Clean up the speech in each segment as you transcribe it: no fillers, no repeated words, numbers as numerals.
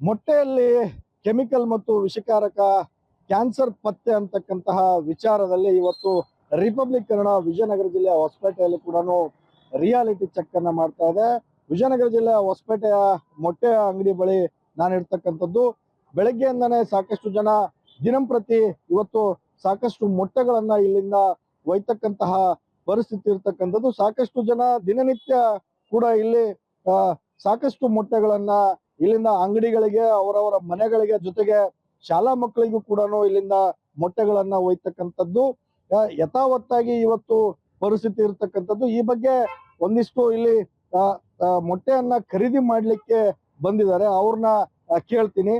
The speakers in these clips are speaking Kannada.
ಮೊಟ್ಟೆಯಲ್ಲಿ ಕೆಮಿಕಲ್ ಮತ್ತು ವಿಷಕಾರಕ ಕ್ಯಾನ್ಸರ್ ಪತ್ತೆ ಅಂತಕ್ಕಂತಹ ವಿಚಾರದಲ್ಲಿ ಇವತ್ತು ರಿಪಬ್ಲಿಕ್ ಕನ್ನಡ ವಿಜಯನಗರ ಜಿಲ್ಲೆಯ ಹೊಸಪೇಟೆಯಲ್ಲಿ ಕೂಡ ರಿಯಾಲಿಟಿ ಚೆಕ್ ಅನ್ನ ಮಾಡ್ತಾ ಇದೆ. ವಿಜಯನಗರ ಜಿಲ್ಲೆಯ ಹೊಸಪೇಟೆಯ ಮೊಟ್ಟೆ ಅಂಗಡಿ ಬಳಿ ನಾನು ಇರ್ತಕ್ಕಂಥದ್ದು. ಬೆಳಗ್ಗೆಯಿಂದನೇ ಸಾಕಷ್ಟು ಜನ ದಿನಂಪ್ರತಿ ಇವತ್ತು ಸಾಕಷ್ಟು ಮೊಟ್ಟೆಗಳನ್ನ ಇಲ್ಲಿಂದ ಒಯ್ತಕ್ಕಂತಹ ಪರಿಸ್ಥಿತಿ ಇರ್ತಕ್ಕಂಥದ್ದು. ಸಾಕಷ್ಟು ಜನ ದಿನನಿತ್ಯ ಕೂಡ ಇಲ್ಲಿ ಸಾಕಷ್ಟು ಮೊಟ್ಟೆಗಳನ್ನ ಇಲ್ಲಿಂದ ಅಂಗಡಿಗಳಿಗೆ ಅವರವರ ಮನೆಗಳಿಗೆ ಜೊತೆಗೆ ಶಾಲಾ ಮಕ್ಕಳಿಗೂ ಕೂಡ ಇಲ್ಲಿಂದ ಮೊಟ್ಟೆಗಳನ್ನ ಒಯ್ತಕ್ಕಂಥದ್ದು ಯಥಾವತ್ತಾಗಿ ಇವತ್ತು ಪರಿಸ್ಥಿತಿ ಇರ್ತಕ್ಕಂಥದ್ದು. ಈ ಬಗ್ಗೆ ಒಂದಿಷ್ಟು ಇಲ್ಲಿ ಮೊಟ್ಟೆಯನ್ನ ಖರೀದಿ ಮಾಡ್ಲಿಕ್ಕೆ ಬಂದಿದ್ದಾರೆ, ಅವ್ರನ್ನ ಕೇಳ್ತೀನಿ.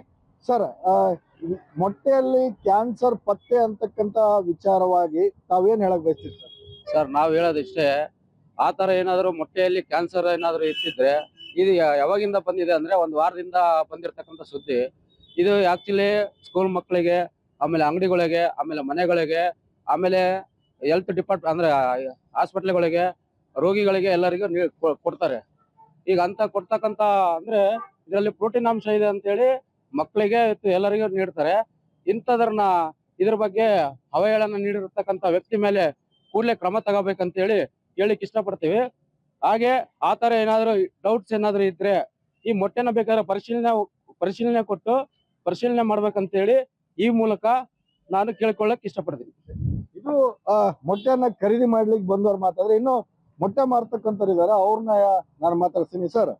ಸರ್, ಮೊಟ್ಟೆಯಲ್ಲಿ ಕ್ಯಾನ್ಸರ್ ಪತ್ತೆ ಅಂತಕ್ಕಂತ ವಿಚಾರವಾಗಿ ತಾವೇನ್ ಹೇಳಕ್ ಬಯಸ್ತೀರಿ ಸರ್? ಸರ್, ನಾವ್ ಹೇಳೋದಿಷ್ಟೇ, ಆ ತರ ಏನಾದ್ರು ಮೊಟ್ಟೆಯಲ್ಲಿ ಕ್ಯಾನ್ಸರ್ ಏನಾದ್ರು ಇಟ್ಟಿದ್ರೆ ಇದು ಯಾವಾಗಿಂದ ಬಂದಿದೆ ಅಂದ್ರೆ ಒಂದು ವಾರದಿಂದ ಬಂದಿರತಕ್ಕಂತ ಸುದ್ದಿ. ಇದು ಆಕ್ಚುಲಿ ಸ್ಕೂಲ್ ಮಕ್ಕಳಿಗೆ, ಆಮೇಲೆ ಅಂಗಡಿಗಳಿಗೆ, ಆಮೇಲೆ ಮನೆಗಳಿಗೆ, ಆಮೇಲೆ ಹೆಲ್ತ್ ಡಿಪಾರ್ಟ್ಮೆಂಟ್ ಅಂದ್ರೆ ಹಾಸ್ಪಿಟ್ಲ್ಗಳಿಗೆ, ರೋಗಿಗಳಿಗೆ ಎಲ್ಲರಿಗೂ ಕೊಡ್ತಾರೆ. ಈಗ ಅಂತ ಕೊಡ್ತಕ್ಕಂತ ಅಂದ್ರೆ ಇದರಲ್ಲಿ ಪ್ರೋಟೀನ್ ಅಂಶ ಇದೆ ಅಂತೇಳಿ ಮಕ್ಕಳಿಗೆ ಎಲ್ಲರಿಗೂ ನೀಡ್ತಾರೆ. ಇಂಥದ್ರನ್ನ ಇದ್ರ ಬಗ್ಗೆ ಅವಹೇಳನ ನೀಡಿರ್ತಕ್ಕಂಥ ವ್ಯಕ್ತಿ ಮೇಲೆ ಕೂಡಲೇ ಕ್ರಮ ತಗೋಬೇಕಂತೇಳಿ ಹೇಳಿಕ್ ಇಷ್ಟಪಡ್ತೀವಿ. ಹಾಗೆ ಆ ತರ ಏನಾದ್ರು ಡೌಟ್ಸ್ ಏನಾದ್ರು ಇದ್ರೆ ಈ ಮೊಟ್ಟೆನ ಬೇಕಾದ್ರೆ ಪರಿಶೀಲನೆ ಕೊಟ್ಟು ಪರಿಶೀಲನೆ ಮಾಡ್ಬೇಕಂತೇಳಿ ಈ ಮೂಲಕ ನಾನು ಕೇಳ್ಕೊಳ್ಳಕ್ ಇಷ್ಟಪಡ್ತೀನಿ. ಇದು ಮೊಟ್ಟೆಯನ್ನ ಖರೀದಿ ಮಾಡ್ಲಿಕ್ಕೆ ಬಂದವ್ರು ಮಾತಾದ್ರೆ, ಇನ್ನು ಮೊಟ್ಟೆ ಮಾರ್ತಕ್ಕಂಥವ್ರು ಇದಾರೆ, ಅವ್ರನ್ನ ನಾನು ಮಾತಾಡ್ತೀನಿ. ಸರ್,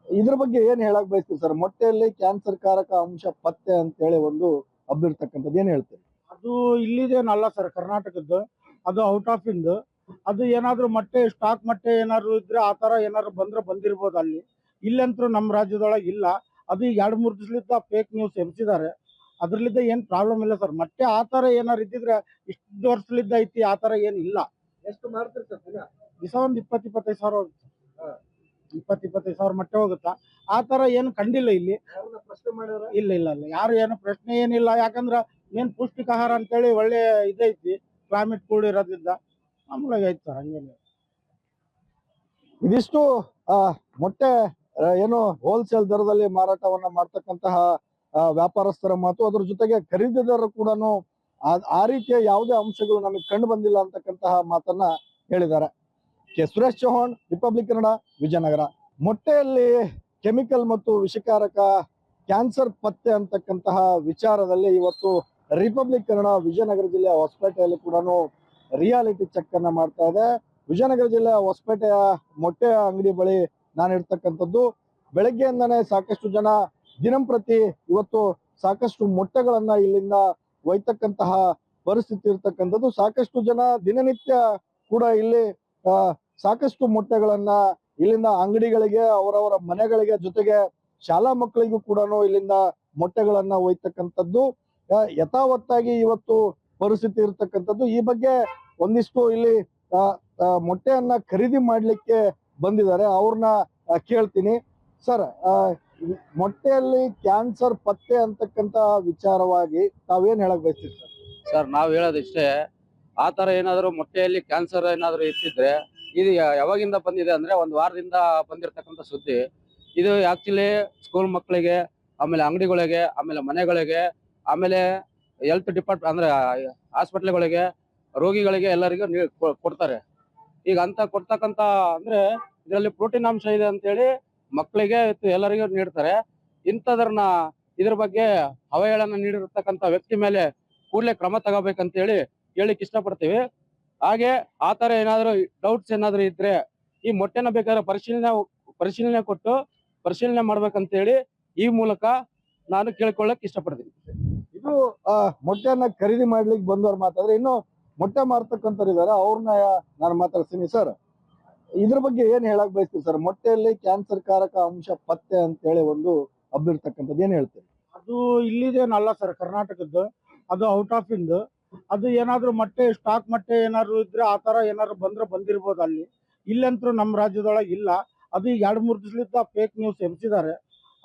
ಇದ್ರ ಬಗ್ಗೆ ಏನ್ ಹೇಳಕ್ ಬಯಸ್ತೀವಿ ಸರ್? ಮೊಟ್ಟೆಯಲ್ಲಿ ಕ್ಯಾನ್ಸರ್ ಕಾರಕ ಅಂಶ ಪತ್ತೆ ಅಂತ ಹೇಳಿ ಒಂದು ಹಬ್ಬಿರ್ತಕ್ಕಂಥದ್ದು, ಏನ್ ಹೇಳ್ತೀರಿ? ಅದು ಇಲ್ಲಿದೇನಲ್ಲ ಸರ್, ಕರ್ನಾಟಕದ್ದು. ಅದು ಔಟ್ ಆಫ್ ಇಂದು. ಅದು ಏನಾದ್ರು ಮೊಟ್ಟೆ ಸ್ಟಾಕ್ ಮೊಟ್ಟೆ ಏನಾದ್ರು ಇದ್ರೆ ಆ ತರ ಏನಾದ್ರು ಬಂದಿರ್ಬೋದು. ಇಲ್ಲಂತೂ ನಮ್ಮ ರಾಜ್ಯದೊಳಗೆ ಇಲ್ಲ. ಅದು ಈಗ 2-3 ದಿವಸಲಿದ್ದ ಫೇಕ್ ನ್ಯೂಸ್ ಎಬ್ಸಿದ್ದಾರೆ. ಅದ್ರಲ್ಲಿದ್ದ ಏನ್ ಪ್ರಾಬ್ಲಮ್ ಇಲ್ಲ ಸರ್. ಮೊಟ್ಟೆ ಆ ತರ ಏನಾರು ಇದ್ದಿದ್ರೆ ಇಷ್ಟು ವರ್ಷಲಿದ್ದ ಐತಿ, ಆ ತರ ಏನ್ ಇಲ್ಲ. ಎಷ್ಟು ಮಾಡ್ತೀರಿ ಸರ್ ದಿವಸ ಒಂದು 20-25 ಸಾವಿರ ಹೋಗುತ್ತೆ. 20-25 ಸಾವಿರ ಮೊಟ್ಟೆ ಹೋಗುತ್ತಾ? ಆ ತರ ಏನು ಕಂಡಿಲ್ಲ ಇಲ್ಲಿ. ಪ್ರಶ್ನೆ ಮಾಡಿದ್ರ? ಇಲ್ಲ ಇಲ್ಲ ಇಲ್ಲ, ಯಾರು ಏನು ಪ್ರಶ್ನೆ ಏನಿಲ್ಲ. ಯಾಕಂದ್ರ ಏನ್ ಪೌಷ್ಟಿಕ ಆಹಾರ ಅಂತೇಳಿ ಒಳ್ಳೆ ಇದೈತಿ, ಕ್ಲೈಮೇಟ್ ಕೂಲ್ ಇರೋದ್ರಿಂದ ನಮ್ಗೆ ಐತಿ ಸರ್, ಹಂಗೇನು. ಇದಿಷ್ಟು ಮೊಟ್ಟೆ ಏನು ಹೋಲ್ಸೇಲ್ ದರದಲ್ಲಿ ಮಾರಾಟವನ್ನ ಮಾಡ್ತಕ್ಕಂತಹ ವ್ಯಾಪಾರಸ್ಥರ ಮಾತು. ಅದ್ರ ಜೊತೆಗೆ ಖರೀದಿದಾರರು ಕೂಡ ಆ ರೀತಿಯ ಯಾವುದೇ ಅಂಶಗಳು ನಮಗೆ ಕಂಡು ಬಂದಿಲ್ಲ ಅಂತಕ್ಕಂತಹ ಮಾತನ್ನ ಹೇಳಿದ್ದಾರೆ. ಸುರೇಶ್ ಚೌಹಾಣ್, ರಿಪಬ್ಲಿಕ್ ಕನ್ನಡ, ವಿಜಯನಗರ. ಮೊಟ್ಟೆಯಲ್ಲಿ ಕೆಮಿಕಲ್ ಮತ್ತು ವಿಷಕಾರಕ ಕ್ಯಾನ್ಸರ್ ಪತ್ತೆ ಅಂತಕ್ಕಂತಹ ವಿಚಾರದಲ್ಲಿ ಇವತ್ತು ರಿಪಬ್ಲಿಕ್ ಕನ್ನಡ ವಿಜಯನಗರ ಜಿಲ್ಲೆಯ ಹೊಸಪೇಟೆಯಲ್ಲಿ ಕೂಡ ರಿಯಾಲಿಟಿ ಚೆಕ್ ಅನ್ನ ಮಾಡ್ತಾ ಇದೆ. ವಿಜಯನಗರ ಜಿಲ್ಲೆಯ ಹೊಸಪೇಟೆಯ ಮೊಟ್ಟೆ ಅಂಗಡಿ ಬಳಿ ನಾನು ಇರ್ತಕ್ಕಂಥದ್ದು. ಬೆಳಗ್ಗೆಯಿಂದನೇ ಸಾಕಷ್ಟು ಜನ ದಿನಂಪ್ರತಿ ಇವತ್ತು ಸಾಕಷ್ಟು ಮೊಟ್ಟೆಗಳನ್ನ ಇಲ್ಲಿಂದ ಒಯ್ತಕ್ಕಂತಹ ಪರಿಸ್ಥಿತಿ ಇರ್ತಕ್ಕಂಥದ್ದು. ಸಾಕಷ್ಟು ಜನ ದಿನನಿತ್ಯ ಕೂಡ ಇಲ್ಲಿ ಸಾಕಷ್ಟು ಮೊಟ್ಟೆಗಳನ್ನ ಇಲ್ಲಿಂದ ಅಂಗಡಿಗಳಿಗೆ, ಅವರವರ ಮನೆಗಳಿಗೆ, ಜೊತೆಗೆ ಶಾಲಾ ಮಕ್ಕಳಿಗೂ ಕೂಡ ಇಲ್ಲಿಂದ ಮೊಟ್ಟೆಗಳನ್ನ ಒಯ್ತಕ್ಕಂಥದ್ದು ಯಥಾವತ್ತಾಗಿ ಇವತ್ತು ಪರಿಸ್ಥಿತಿ ಇರ್ತಕ್ಕಂಥದ್ದು. ಈ ಬಗ್ಗೆ ಒಂದಿಷ್ಟು ಇಲ್ಲಿ ಮೊಟ್ಟೆಯನ್ನ ಖರೀದಿ ಮಾಡ್ಲಿಕ್ಕೆ ಬಂದಿದ್ದಾರೆ, ಅವ್ರನ್ನ ಕೇಳ್ತೀನಿ. ಸರ್, ಮೊಟ್ಟೆಯಲ್ಲಿ ಕ್ಯಾನ್ಸರ್ ಪತ್ತೆ ಅಂತಕ್ಕಂತ ವಿಚಾರವಾಗಿ ತಾವೇನ್ ಹೇಳಕ್ ಬಯಸ್ತೀರಿ ಸರ್? ಸರ್, ನಾವ್ ಹೇಳೋದಿಷ್ಟೇ, ಆ ತರ ಏನಾದ್ರು ಮೊಟ್ಟೆಯಲ್ಲಿ ಕ್ಯಾನ್ಸರ್ ಏನಾದ್ರು ಇಟ್ಟಿದ್ರೆ ಇದು ಯಾವಾಗಿಂದ ಬಂದಿದೆ ಅಂದ್ರೆ ಒಂದು ವಾರದಿಂದ ಬಂದಿರತಕ್ಕಂತ ಸುದ್ದಿ. ಇದು ಆಕ್ಚುಲಿ ಸ್ಕೂಲ್ ಮಕ್ಕಳಿಗೆ, ಆಮೇಲೆ ಅಂಗಡಿಗಳಿಗೆ, ಆಮೇಲೆ ಮನೆಗಳಿಗೆ, ಆಮೇಲೆ ಹೆಲ್ತ್ ಡಿಪಾರ್ಟ್ಮೆಂಟ್ ಅಂದ್ರೆ ಹಾಸ್ಪಿಟ್ಲ್ಗಳಿಗೆ, ರೋಗಿಗಳಿಗೆ ಎಲ್ಲರಿಗೂ ಕೊಡ್ತಾರೆ. ಈಗ ಅಂತ ಕೊಡ್ತಕ್ಕಂತ ಅಂದ್ರೆ ಇದರಲ್ಲಿ ಪ್ರೋಟೀನ್ ಅಂಶ ಇದೆ ಅಂತೇಳಿ ಮಕ್ಕಳಿಗೆ ಎಲ್ಲರಿಗೂ ನೀಡ್ತಾರೆ. ಇಂಥದ್ರನ್ನ ಇದ್ರ ಬಗ್ಗೆ ಅವಹೇಳನ ನೀಡಿರ್ತಕ್ಕಂಥ ವ್ಯಕ್ತಿ ಮೇಲೆ ಕೂಡಲೇ ಕ್ರಮ ತಗೋಬೇಕಂತೇಳಿ ಹೇಳಿಕ್ ಇಷ್ಟಪಡ್ತೀವಿ. ಹಾಗೆ ಆ ತರ ಏನಾದ್ರು ಡೌಟ್ಸ್ ಏನಾದ್ರು ಇದ್ರೆ ಈ ಮೊಟ್ಟೆನ ಬೇಕಾದ್ರೆ ಪರಿಶೀಲನೆ ಕೊಟ್ಟು ಪರಿಶೀಲನೆ ಮಾಡ್ಬೇಕಂತೇಳಿ ಈ ಮೂಲಕ ನಾನು ಕೇಳ್ಕೊಳ್ಳಕ್ ಇಷ್ಟಪಡ್ತೀನಿ. ಇದು ಮೊಟ್ಟೆಯನ್ನ ಖರೀದಿ ಮಾಡ್ಲಿಕ್ಕೆ ಬಂದವ್ರು ಮಾತಾದ್ರೆ, ಇನ್ನು ಮೊಟ್ಟೆ ಮಾರ್ತಕ್ಕಂಥವ್ರು ಇದಾರೆ, ಅವ್ರನ್ನ ನಾನು ಮಾತಾಡ್ತೀನಿ. ಸರ್, ಇದ್ರ ಬಗ್ಗೆ ಏನ್ ಹೇಳಕ್ ಬಯಸ್ತೀವಿ ಸರ್? ಮೊಟ್ಟೆಯಲ್ಲಿ ಕ್ಯಾನ್ಸರ್ ಕಾರಕ ಅಂಶ ಪತ್ತೆ ಅಂತ ಹೇಳಿ ಒಂದು ಹಬ್ಬಿರ್ತಕ್ಕಂಥದ್ದು, ಏನ್ ಹೇಳ್ತೀರಿ? ಅದು ಇಲ್ಲಿದೇನಲ್ಲ ಸರ್, ಕರ್ನಾಟಕದ್ದು. ಅದು ಔಟ್ ಆಫ್ ಇಂದು. ಅದು ಏನಾದ್ರು ಮೊಟ್ಟೆ ಸ್ಟಾಕ್ ಮೊಟ್ಟೆ ಏನಾದ್ರು ಇದ್ರೆ ಆ ತರ ಏನಾದ್ರು ಬಂದಿರ್ಬೋದು. ಇಲ್ಲಂತೂ ನಮ್ಮ ರಾಜ್ಯದೊಳಗೆ ಇಲ್ಲ. ಅದು ಈಗ 2-3 ದಿವಸಲಿದ್ದ ಫೇಕ್ ನ್ಯೂಸ್ ಎಬ್ಸಿದ್ದಾರೆ.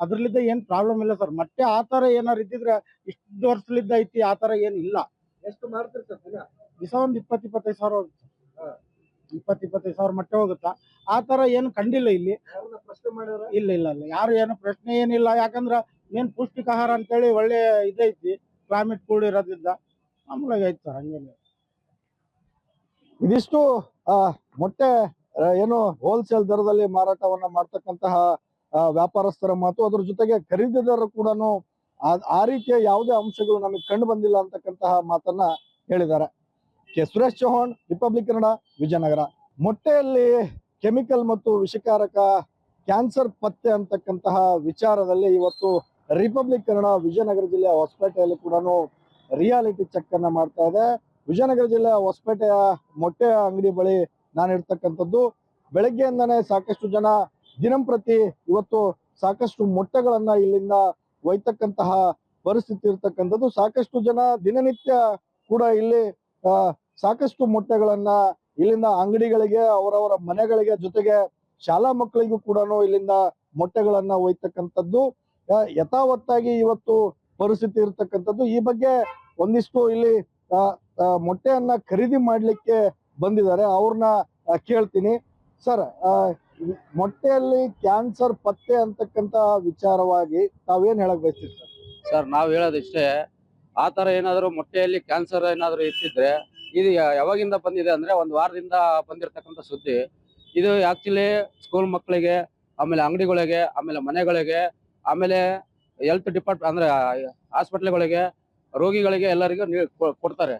ಅದ್ರಲ್ಲಿದ್ದ ಏನ್ ಪ್ರಾಬ್ಲಮ್ ಇಲ್ಲ ಸರ್. ಮೊಟ್ಟೆ ಆ ತರ ಏನಾರು ಇದ್ದಿದ್ರೆ ಇಷ್ಟು ವರ್ಷಲಿದ್ದ ಐತಿ, ಆ ತರ ಏನ್ ಇಲ್ಲ. ಎಷ್ಟು ಮಾಡ್ತೀರಿ ಸರ್ ದಿವಸ ಒಂದು 20-25 ಸಾವಿರ ಹೋಗುತ್ತೆ. 20-25 ಸಾವಿರ ಮೊಟ್ಟೆ ಹೋಗುತ್ತಾ? ಆ ತರ ಏನು ಕಂಡಿಲ್ಲ ಇಲ್ಲಿ. ಪ್ರಶ್ನೆ ಮಾಡಿದ್ರ? ಇಲ್ಲ ಇಲ್ಲ ಇಲ್ಲ, ಯಾರು ಏನು ಪ್ರಶ್ನೆ ಏನಿಲ್ಲ. ಯಾಕಂದ್ರ ಮೇನ್ ಪೌಷ್ಟಿಕ ಆಹಾರ ಅಂತೇಳಿ ಒಳ್ಳೆ ಇದೈತಿ, ಕ್ಲೈಮೇಟ್ ಕೂಲ್ ಇರೋದ್ರಿಂದ ಮಾಮೂಲಾಗಿ ಐತಿ ಸರ್, ಹಂಗೇನಿಲ್ಲ. ಇದಿಷ್ಟು ಆ, ಮೊಟ್ಟೆ ಏನು ಹೋಲ್ಸೇಲ್ ದರದಲ್ಲಿ ಮಾರಾಟವನ್ನ ಮಾಡ್ತಕ್ಕಂತಹ ವ್ಯಾಪಾರಸ್ಥರ ಮಾತು. ಅದ್ರ ಜೊತೆಗೆ ಖರೀದಿದಾರರು ಕೂಡ ಆ ರೀತಿಯ ಯಾವುದೇ ಅಂಶಗಳು ನಮಗೆ ಕಂಡು ಬಂದಿಲ್ಲ ಅಂತಕ್ಕಂತಹ ಮಾತನ್ನ ಹೇಳಿದ್ದಾರೆ. K Suresh Chauhan, Republic Kannada, Vijayanagara. ಮೊಟ್ಟೆಯಲ್ಲಿ ಕೆಮಿಕಲ್ ಮತ್ತು ವಿಷಕಾರಕ ಕ್ಯಾನ್ಸರ್ ಪತ್ತೆ ಅಂತಕ್ಕಂತಹ ವಿಚಾರದಲ್ಲಿ ಇವತ್ತು ರಿಪಬ್ಲಿಕ್ ಕನ್ನಡ ವಿಜಯನಗರ ಜಿಲ್ಲೆಯ ಹೊಸಪೇಟೆಯಲ್ಲಿ ಕೂಡ ರಿಯಾಲಿಟಿ ಚೆಕ್ ಅನ್ನ ಮಾಡ್ತಾ ಇದೆ. ವಿಜಯನಗರ ಜಿಲ್ಲೆಯ ಹೊಸಪೇಟೆಯ ಮೊಟ್ಟೆ ಅಂಗಡಿ ಬಳಿ ನಾನು ಇರ್ತಕ್ಕಂಥದ್ದು. ಬೆಳಗ್ಗೆಯಿಂದನೇ ಸಾಕಷ್ಟು ಜನ ದಿನಂಪ್ರತಿ ಇವತ್ತು ಸಾಕಷ್ಟು ಮೊಟ್ಟೆಗಳನ್ನ ಇಲ್ಲಿಂದ ಒಯ್ತಕ್ಕಂತಹ ಪರಿಸ್ಥಿತಿ ಇರ್ತಕ್ಕಂಥದ್ದು. ಸಾಕಷ್ಟು ಜನ ದಿನನಿತ್ಯ ಕೂಡ ಇಲ್ಲಿ ಸಾಕಷ್ಟು ಮೊಟ್ಟೆಗಳನ್ನ ಇಲ್ಲಿಂದ ಅಂಗಡಿಗಳಿಗೆ, ಅವರವರ ಮನೆಗಳಿಗೆ, ಜೊತೆಗೆ ಶಾಲಾ ಮಕ್ಕಳಿಗೂ ಕೂಡ ಇಲ್ಲಿಂದ ಮೊಟ್ಟೆಗಳನ್ನ ಒಯ್ತಕ್ಕಂಥದ್ದು ಯಥಾವತ್ತಾಗಿ ಇವತ್ತು ಪರಿಸ್ಥಿತಿ ಇರ್ತಕ್ಕಂಥದ್ದು. ಈ ಬಗ್ಗೆ ಒಂದಿಷ್ಟು ಇಲ್ಲಿ ಮೊಟ್ಟೆಯನ್ನ ಖರೀದಿ ಮಾಡ್ಲಿಕ್ಕೆ ಬಂದಿದ್ದಾರೆ, ಅವ್ರನ್ನ ಕೇಳ್ತೀನಿ. ಸರ್, ಮೊಟ್ಟೆಯಲ್ಲಿ ಕ್ಯಾನ್ಸರ್ ಪತ್ತೆ ಅಂತಕ್ಕಂತ ವಿಚಾರವಾಗಿ ತಾವೇನ್ ಹೇಳಕ್ ಬಯಸ್ತೀರಿ ಸರ್? ಸರ್, ನಾವ್ ಹೇಳೋದಿಷ್ಟೇ, ಆ ತರ ಏನಾದ್ರು ಮೊಟ್ಟೆಯಲ್ಲಿ ಕ್ಯಾನ್ಸರ್ ಏನಾದ್ರು ಇಟ್ಟಿದ್ರೆ ಇದು ಯಾವಾಗಿಂದ ಬಂದಿದೆ ಅಂದ್ರೆ ಒಂದು ವಾರದಿಂದ ಬಂದಿರತಕ್ಕಂತ ಸುದ್ದಿ. ಇದು ಆಕ್ಚುಲಿ ಸ್ಕೂಲ್ ಮಕ್ಕಳಿಗೆ, ಆಮೇಲೆ ಅಂಗಡಿಗಳಿಗೆ, ಆಮೇಲೆ ಮನೆಗಳಿಗೆ, ಆಮೇಲೆ ಹೆಲ್ತ್ ಡಿಪಾರ್ಟ್ಮೆಂಟ್ ಅಂದ್ರೆ ಹಾಸ್ಪಿಟ್ಲ್ಗಳಿಗೆ, ರೋಗಿಗಳಿಗೆ ಎಲ್ಲರಿಗೂ ಕೊಡ್ತಾರೆ.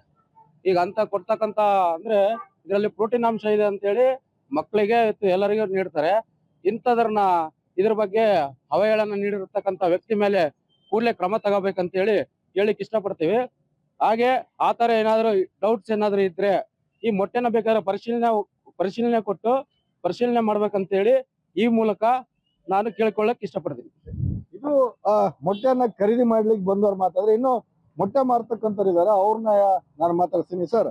ಈಗ ಅಂತ ಕೊಡ್ತಕ್ಕಂತ ಅಂದ್ರೆ ಇದರಲ್ಲಿ ಪ್ರೋಟೀನ್ ಅಂಶ ಇದೆ ಅಂತೇಳಿ ಮಕ್ಕಳಿಗೆ ಎಲ್ಲರಿಗೂ ನೀಡ್ತಾರೆ. ಇಂಥದ್ರನ್ನ ಇದ್ರ ಬಗ್ಗೆ ಅವಹೇಳನ ನೀಡಿರ್ತಕ್ಕಂಥ ವ್ಯಕ್ತಿ ಮೇಲೆ ಕೂಡಲೇ ಕ್ರಮ ತಗೋಬೇಕಂತೇಳಿ ಹೇಳಿಕ್ ಇಷ್ಟಪಡ್ತೀವಿ. ಹಾಗೆ ಆ ತರ ಏನಾದ್ರು ಡೌಟ್ಸ್ ಏನಾದ್ರು ಇದ್ರೆ ಈ ಮೊಟ್ಟೆನ ಬೇಕಾದ್ರೆ ಪರಿಶೀಲನೆ ಕೊಟ್ಟು ಪರಿಶೀಲನೆ ಮಾಡ್ಬೇಕಂತೇಳಿ ಈ ಮೂಲಕ ನಾನು ಕೇಳ್ಕೊಳ್ಳಕ್ ಇಷ್ಟಪಡ್ತೀನಿ. ಇದು ಮೊಟ್ಟೆಯನ್ನ ಖರೀದಿ ಮಾಡ್ಲಿಕ್ಕೆ ಬಂದವ್ರು ಮಾತಾದ್ರೆ, ಇನ್ನು ಮೊಟ್ಟೆ ಮಾರ್ತಕ್ಕಂಥವ್ರು ಇದಾರೆ, ಅವ್ರನ್ನ ನಾನು ಮಾತಾಡ್ತೀನಿ. ಸರ್,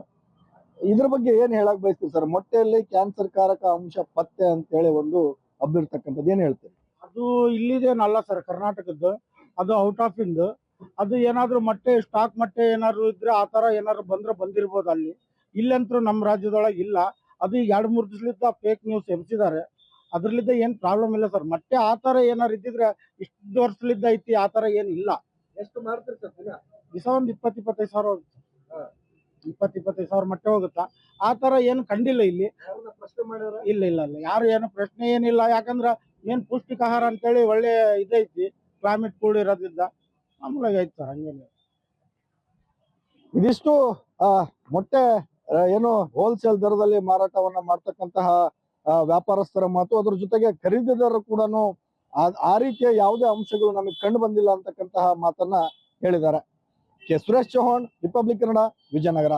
ಇದ್ರ ಬಗ್ಗೆ ಏನ್ ಹೇಳಕ್ ಬಯಸ್ತೀವಿ ಸರ್? ಮೊಟ್ಟೆಯಲ್ಲಿ ಕ್ಯಾನ್ಸರ್ ಕಾರಕ ಅಂಶ ಪತ್ತೆ ಅಂತ ಹೇಳಿ ಒಂದು ಹಬ್ಬಿರ್ತಕ್ಕಂಥದ್ದು, ಏನ್ ಹೇಳ್ತೀರಿ? ಅದು ಇಲ್ಲಿದೇನಲ್ಲ ಸರ್, ಕರ್ನಾಟಕದ್ದು. ಅದು ಔಟ್ ಆಫ್ ಇಂದು. ಅದು ಏನಾದ್ರು ಮೊಟ್ಟೆ ಸ್ಟಾಕ್ ಮೊಟ್ಟೆ ಏನಾದ್ರು ಇದ್ರೆ ಆ ತರ ಏನಾದ್ರು ಬಂದಿರ್ಬೋದು ಅಲ್ಲಿ. ಇಲ್ಲಂತೂ ನಮ್ಮ ರಾಜ್ಯದೊಳಗೆ ಇಲ್ಲ. ಅದು 2-3 ದಿವಸಲಿದ್ದ ಫೇಕ್ ನ್ಯೂಸ್ ಎಬ್ಸಿದ್ದಾರೆ. ಅದ್ರಲ್ಲಿದ್ದ ಏನ್ ಪ್ರಾಬ್ಲಮ್ ಇಲ್ಲ ಸರ್. ಮೊಟ್ಟೆ ಆ ತರ ಏನಾರು ಇದ್ದಿದ್ರೆ ಇಷ್ಟು ವರ್ಷಲಿದ್ದ ಐತಿ, ಆ ತರ ಏನ್ ಇಲ್ಲ. ಎಷ್ಟು ಮಾಡ್ತೀರಿ ಸರ್ ದಿವಸ ಒಂದ್ 20-25 ಸಾವಿರ ಹೋಗುತ್ತೆ. 20-25 ಸಾವಿರ ಮೊಟ್ಟೆ ಹೋಗುತ್ತಾ? ಆ ತರ ಏನು ಕಂಡಿಲ್ಲ ಇಲ್ಲಿ. ಪ್ರಶ್ನೆ ಮಾಡಿದ್ರೆ ಇಲ್ಲ ಇಲ್ಲ ಇಲ್ಲ, ಯಾರು ಏನು ಪ್ರಶ್ನೆ ಏನಿಲ್ಲ. ಯಾಕಂದ್ರ ಮೇನ್ ಪೌಷ್ಟಿಕ ಆಹಾರ ಅಂತೇಳಿ ಒಳ್ಳೆ ಇದೈತಿ, ಕ್ಲೈಮೇಟ್ ಕೂಲ್ ಇರೋದ್ರಿಂದ ಮಾಮೂಲಾಗಿ ಐತಿ ಸರ್, ಹಂಗೇನಿಲ್ಲ. ಇದಿಷ್ಟು ಮೊಟ್ಟೆ ಏನು ಹೋಲ್ಸೇಲ್ ದರದಲ್ಲಿ ಮಾರಾಟವನ್ನ ಮಾಡ್ತಕ್ಕಂತಹ ವ್ಯಾಪಾರಸ್ಥರ ಮಾತು. ಅದ್ರ ಜೊತೆಗೆ ಖರೀದಿದಾರರು ಕೂಡ ಆ ರೀತಿಯ ಯಾವುದೇ ಅಂಶಗಳು ನಮಗೆ ಕಂಡು ಬಂದಿಲ್ಲ ಅಂತಕ್ಕಂತಹ ಮಾತನ್ನ ಹೇಳಿದ್ದಾರೆ. K Suresh Chauhan, Republic Kannada, Vijayanagara.